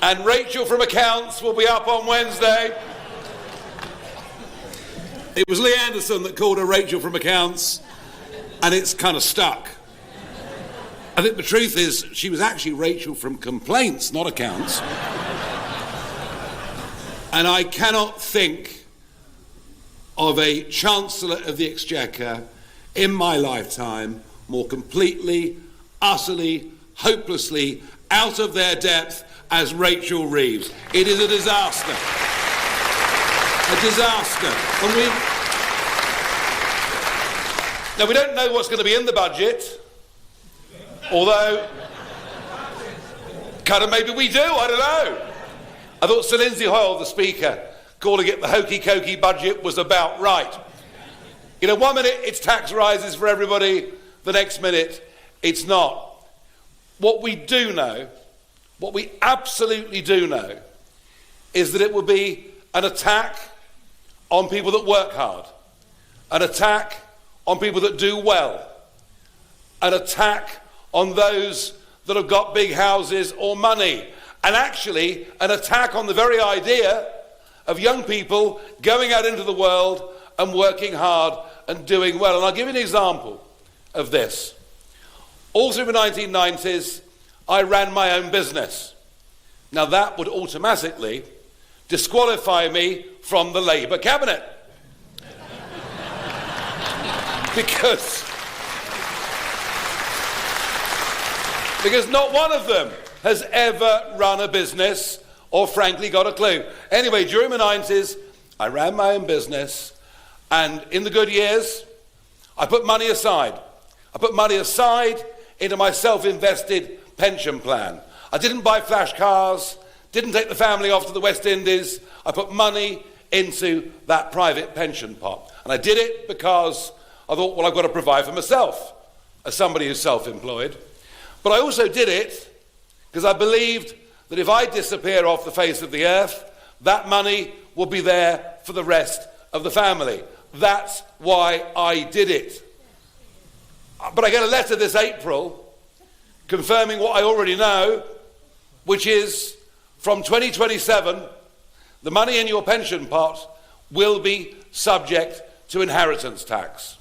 And Rachel from Accounts will be up on Wednesday. It was Lee Anderson that called her Rachel from Accounts, and it's kind of stuck. I think the truth is she was actually Rachel from Complaints, not Accounts. And I cannot think of a Chancellor of the Exchequer in my lifetime more completely, utterly, hopelessly out of their depth as Rachel Reeves. It is a disaster. A disaster. And now, we don't know what's going to be in the budget, although kind of maybe we do, I don't know. I thought Sir Lindsay Hoyle, the Speaker, calling it the hokey-cokey budget was about right. You know, 1 minute it's tax rises for everybody, the next minute it's not. What we do know, what we absolutely do know, is that it will be an attack on people that work hard, an attack on people that do well, an attack on those that have got big houses or money, and actually an attack on the very idea of young people going out into the world and working hard and doing well. And I'll give you an example of this. All through the 1990s, I ran my own business. Now that would automatically disqualify me from the Labour cabinet. because not one of them has ever run a business or frankly got a clue. Anyway, during the 90s, I ran my own business, and in the good years, I put money aside. I put money aside into my self-invested pension plan. I didn't buy flash cars, didn't take the family off to the West Indies. I put money into that private pension pot. And I did it because I thought, well, I've got to provide for myself as somebody who's self-employed. But I also did it because I believed that if I disappear off the face of the earth, that money will be there for the rest of the family. That's why I did it. But I get a letter this April confirming what I already know, which is from 2027, the money in your pension pot will be subject to inheritance tax.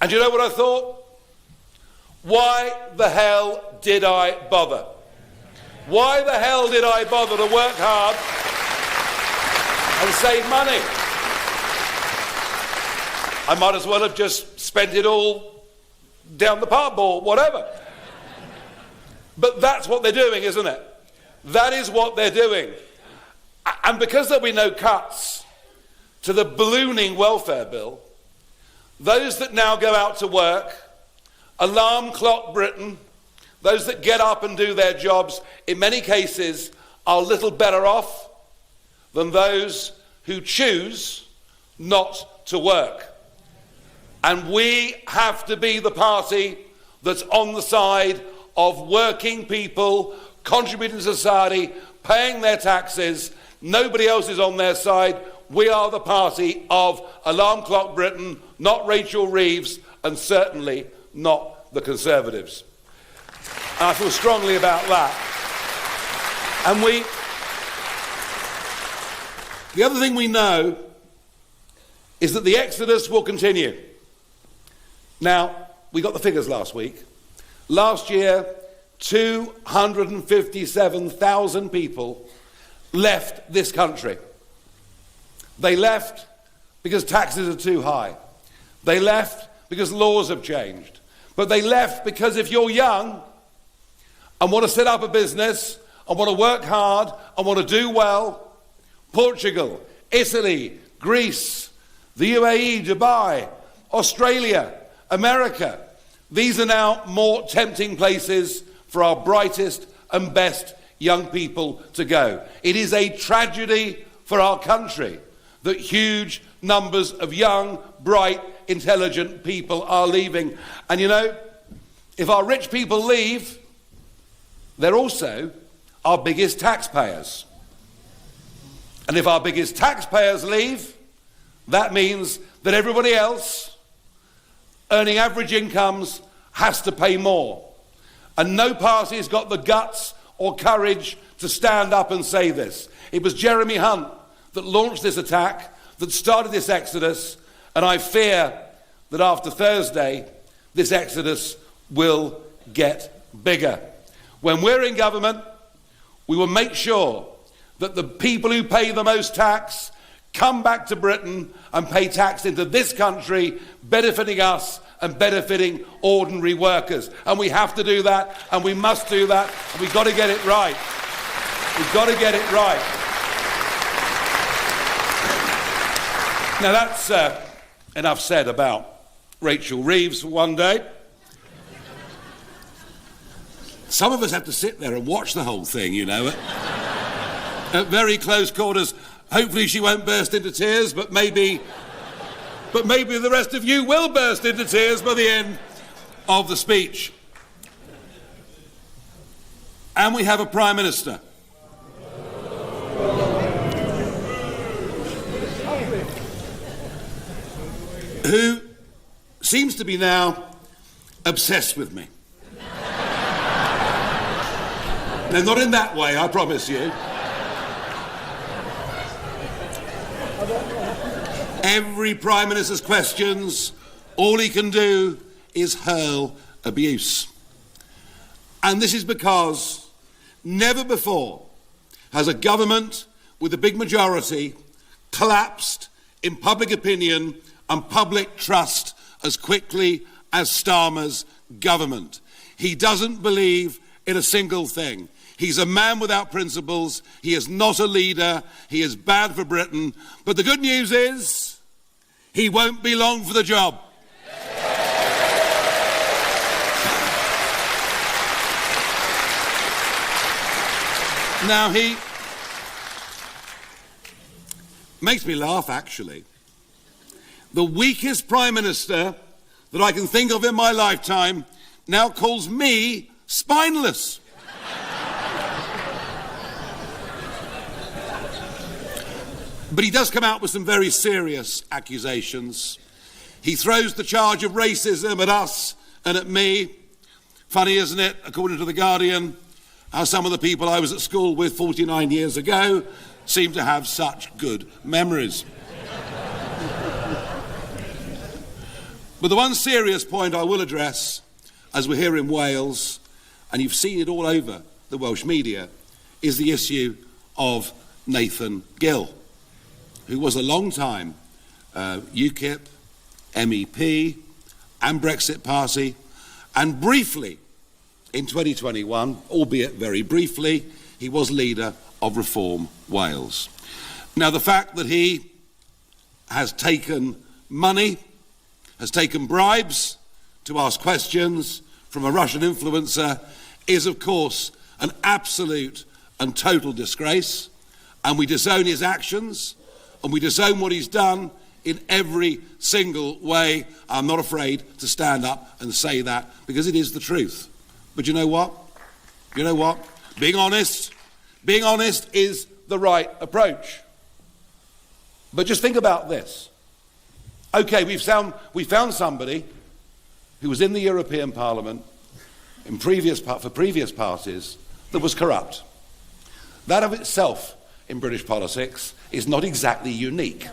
And you know what I thought? Why the hell did I bother? Why the hell did I bother to work hard and save money? I might as well have just spent it all down the pub or whatever. But that's what they're doing, isn't it? That is what they're doing. And because there'll be no cuts to the ballooning welfare bill, those that now go out to work, alarm clock Britain, those that get up and do their jobs, in many cases are little better off than those who choose not to work. And we have to be the party that's on the side of working people, contributing to society, paying their taxes. Nobody else is on their side. We are the party of Alarm Clock Britain, not Rachel Reeves, and certainly not the Conservatives. And I feel strongly about that. And the other thing we know is that the exodus will continue. Now, we got the figures last week. Last year, 257,000 people left this country. They left because taxes are too high. They left because laws have changed. But they left because if you're young and want to set up a business and want to work hard and want to do well, Portugal, Italy, Greece, the UAE, Dubai, Australia, America, these are now more tempting places for our brightest and best young people to go. It is a tragedy for our country that huge numbers of young, bright, intelligent people are leaving. And you know, if our rich people leave, they're also our biggest taxpayers. And if our biggest taxpayers leave, that means that everybody else earning average incomes has to pay more. And no party has got the guts or courage to stand up and say this. It was Jeremy Hunt that launched this attack, that started this exodus, and I fear that after Thursday, this exodus will get bigger. When we're in government, we will make sure that the people who pay the most tax come back to Britain and pay tax into this country, benefiting us and benefiting ordinary workers. And we have to do that, and we must do that, and we've got to get it right. We've got to get it right. Now that's enough said about Rachel Reeves for one day. Some of us have to sit there and watch the whole thing, you know, at very close quarters. Hopefully she won't burst into tears, but maybe the rest of you will burst into tears by the end of the speech. And we have a Prime Minister who seems to be now obsessed with me. No, not in that way, I promise you. Every Prime Minister's questions, all he can do is hurl abuse. And this is because never before has a government with a big majority collapsed in public opinion and public trust as quickly as Starmer's government. He doesn't believe in a single thing. He's a man without principles. He is not a leader. He is bad for Britain. But the good news is he won't be long for the job. Now, he makes me laugh, actually. The weakest Prime Minister that I can think of in my lifetime now calls me spineless. But he does come out with some very serious accusations. He throws the charge of racism at us and at me. Funny, isn't it, according to The Guardian, how some of the people I was at school with 49 years ago seem to have such good memories. But the one serious point I will address, as we're here in Wales, and you've seen it all over the Welsh media, is the issue of Nathan Gill, who was a long-time UKIP MEP and Brexit Party, and briefly, in 2021, albeit very briefly, he was leader of Reform Wales. Now, the fact that he has taken money, has taken bribes to ask questions from a Russian influencer is, of course, an absolute and total disgrace, and we disown his actions, and we disown what he's done in every single way. I'm not afraid to stand up and say that, because it is the truth. But you know what? You know what? Being honest is the right approach. But just think about this. Okay, we found somebody who was in the European Parliament for previous parties that was corrupt. That of itself in British politics is not exactly unique.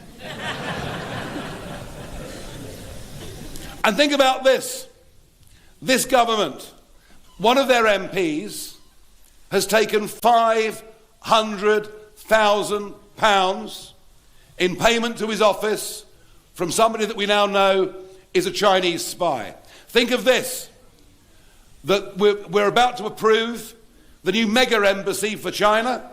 And think about this. This government, one of their MPs has taken £500,000 in payment to his office from somebody that we now know is a Chinese spy. Think of this, that we're about to approve the new mega embassy for China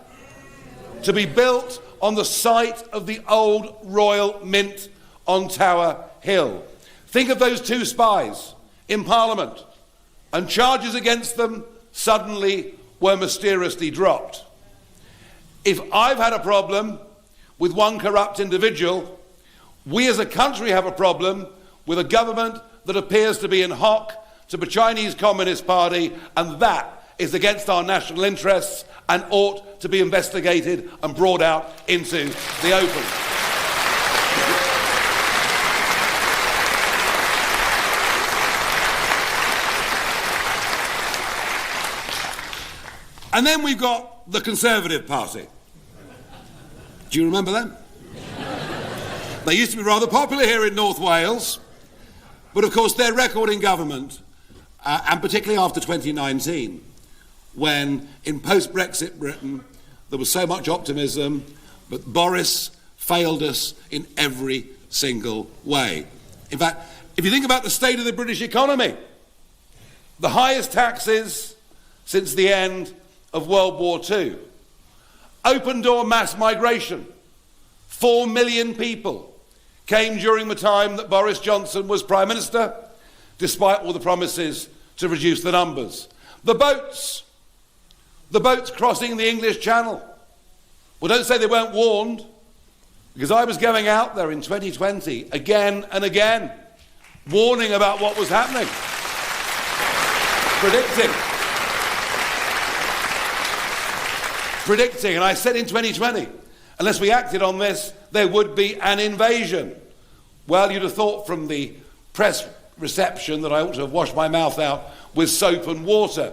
to be built on the site of the old Royal Mint on Tower Hill. Think of those two spies in Parliament, and charges against them suddenly were mysteriously dropped. If I've had a problem with one corrupt individual, we as a country have a problem with a government that appears to be in hock to the Chinese Communist Party, and that is against our national interests and ought to be investigated and brought out into the open. And then we've got the Conservative Party. Do you remember them? They used to be rather popular here in North Wales, but of course their record in government, and particularly after 2019, when in post-Brexit Britain there was so much optimism, but Boris failed us in every single way. In fact, if you think about the state of the British economy, the highest taxes since the end of World War II, open door mass migration, 4 million people came during the time that Boris Johnson was Prime Minister, despite all the promises to reduce the numbers. The boats crossing the English Channel. Well, don't say they weren't warned, because I was going out there in 2020 again and again, warning about what was happening, predicting, and I said in 2020, unless we acted on this, there would be an invasion. Well, you'd have thought from the press reception that I ought to have washed my mouth out with soap and water.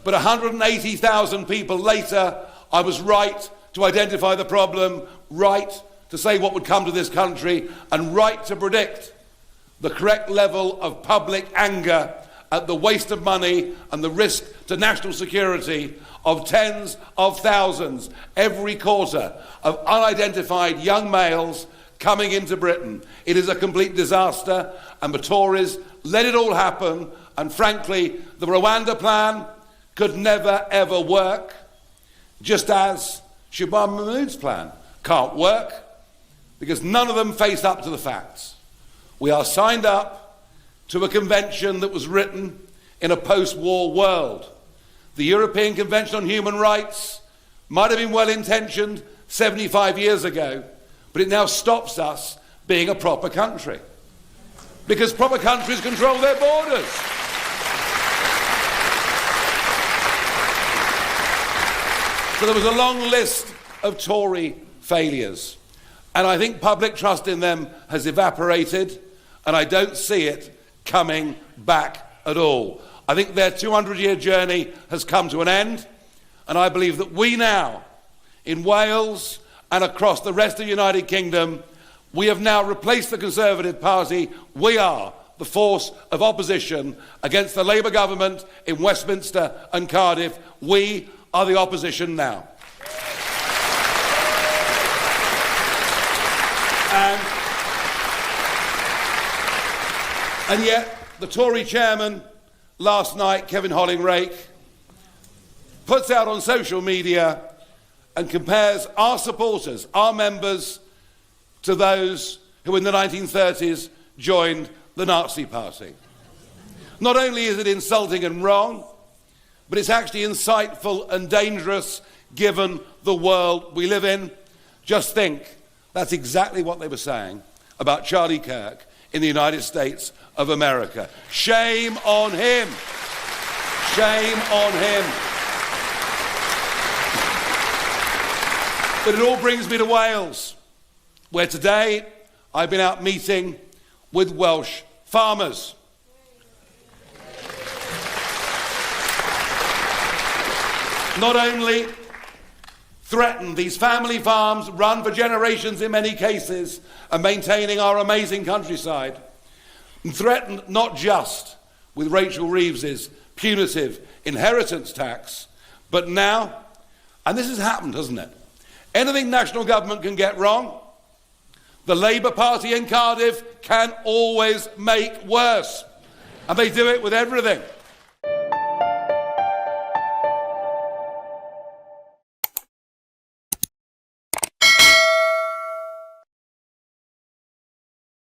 But 180,000 people later, I was right to identify the problem, right to say what would come to this country, and right to predict the correct level of public anger at the waste of money and the risk to national security of tens of thousands every quarter of unidentified young males coming into Britain. It is a complete disaster, and the Tories let it all happen, and frankly, the Rwanda plan could never ever work, just as Shabab Mahmood's plan can't work, because none of them face up to the facts. We are signed up to a convention that was written in a post-war world. The European Convention on Human Rights might have been well-intentioned 75 years ago, but it now stops us being a proper country, because proper countries control their borders. So there was a long list of Tory failures, and I think public trust in them has evaporated, and I don't see it coming back at all. I think their 200-year journey has come to an end, and I believe that we now, in Wales and across the rest of the United Kingdom, we have now replaced the Conservative Party. We are the force of opposition against the Labour government in Westminster and Cardiff. We are the opposition now. And yet, the Tory chairman last night, Kevin Hollingrake, puts out on social media and compares our supporters, our members, to those who in the 1930s joined the Nazi Party. Not only is it insulting and wrong, but it's actually insightful and dangerous given the world we live in. Just think, that's exactly what they were saying about Charlie Kirk in the United States of America. Shame on him. Shame on him. But it all brings me to Wales, where today I've been out meeting with Welsh farmers. Not only threaten these family farms, run for generations in many cases, and maintaining our amazing countryside, and threatened not just with Rachel Reeves's punitive inheritance tax, but now, and this has happened, hasn't it? Anything national government can get wrong, the Labour Party in Cardiff can always make worse. And they do it with everything.